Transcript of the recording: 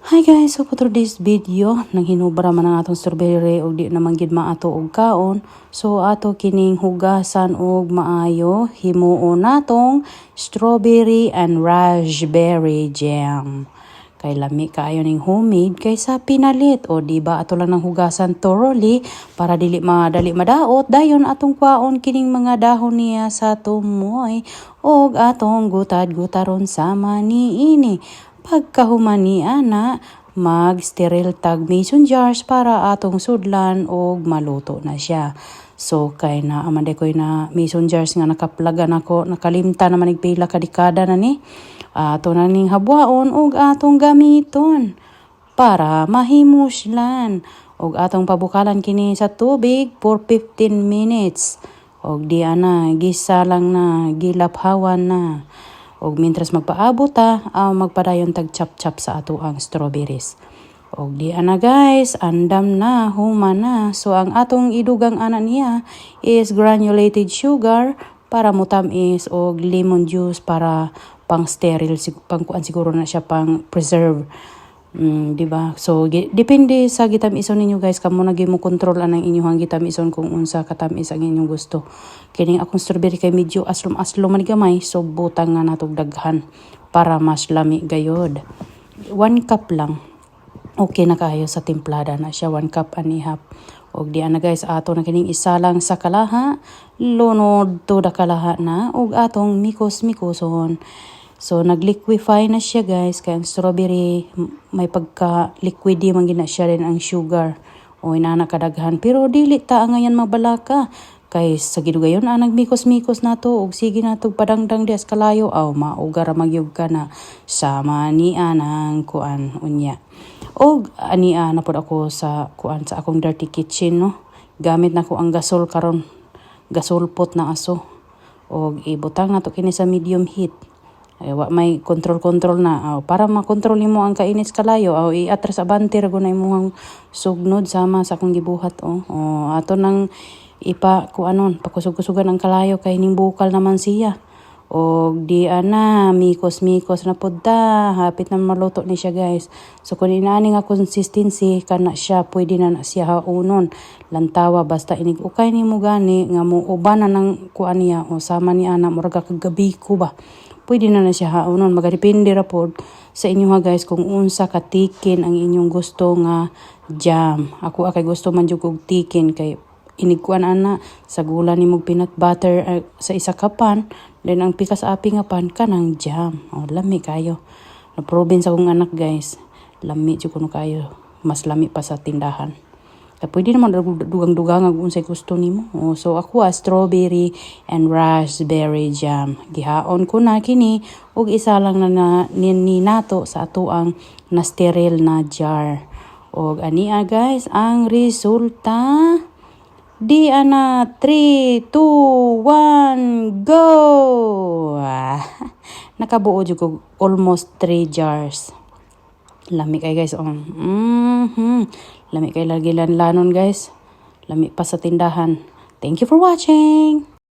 Hi guys, so for this video, nanghinubra man ang atong strawberry og di naman gid maato og kaon. So ato kining hugasan og maayo, himuon natong strawberry and raspberry jam. Kay lami kaayo ning homemade kaysa pinalit o di ba ato lang nang hugasan thoroughly para dili madali madaot dayon atong kwaon kining mga dahon niya sa tumoy og atong gutad-gutaron sama niini. Pagkahuman ni ana, mag-sterile tag mason jars para atong sudlan og maluto na siya. So kay na amande koy na mason jars nga nakaplagan ako, nakalimta naman ig pila ka dekada na ni. Ato na ning habwaon og atong gamiton para mahimuslan og atong pabukalan kini sa tubig for 15 minutes. Og di ana gisa lang na gilaphawan na. Og mintras magpaabot magpadayon tag chop-chop sa ato ang strawberries. Og di ana guys, andam na, human na. So ang atong idugang ana niya is granulated sugar para mutamis og lemon juice para pang sterile, pang kuan siguro na siya pang preserve. Di ba? So depende sa gitamison ninyo guys, kamo na mo control anang inyong gitamison kung unsa katamis ang inyong gusto. Kining akong strawberry kay medyo aslom-aslom man gamay, so butang nga natog daghan para mas lami gayod. 1 cup lang. Okay na kayo sa timplada na siya, 1 cup and a half. Og di ana guys, ato na kining isa lang sa kalaha, lunod to da kalaha na og atong mikos-mikoson. So nagliquify na siya guys, kaya ang strawberry may pagka-liquidy man gina siya rin ang sugar. O inana kadaghan, pero dili ta ngayon mabalaka. Kay sa gidugayon nagmikos-mikos nato og sige nato padangdang dias kalayo aw maugar magyug ka na sama ni anang kuan unya. Og ania na pod ako sa kuan sa akong dirty kitchen no. Gamit nako ang gasol karon. Gasol pot na aso. Og ibutang nato kini sa medium heat. Ay may control na para makontrol nimo ang kainit kalayo iatras abante ra gunay imong sugnod sama sa akong gibuhat ato nang ipa kuanon pakusog-kusugan ang kalayo kay ning bukal naman siya. Og di ana mikos-mikos na pud ta, hapit na maluto ni siya guys. So kun inaani nga consistency kana siya, pwede na siya haunon lantawa basta inig ukay nimo gani nga mo uban na ng kuan niya o sama ni ana murag kagabi ko ba. Pwede na siya haunon, magadepende ra pod sa inyo ha guys kung unsa ka tikin ang inyong gusto nga jam. Ako akay gusto man jud og tikin kay inigkuan ana sa gula nimo peanut butter sa isa ka pan, then ang pikas api nga pan kanang jam. Lami kayo. Na-proven sa kong anak guys. Lami jud kuno kayo. Mas lami pa sa tindahan. Pwede naman dugang-dugang ang unsay gusto nimo. So ako strawberry and raspberry jam. Gihaon ko na kini og isa lang na ni nato sa ato ang na-sterile na jar. Og ania guys ang resulta. Di ana 3, 2, 1, go! Nakabuo jud ko almost 3 jars. Lami kay guys Lami kay lagi lanlanon guys. Lami pa sa tindahan. Thank you for watching.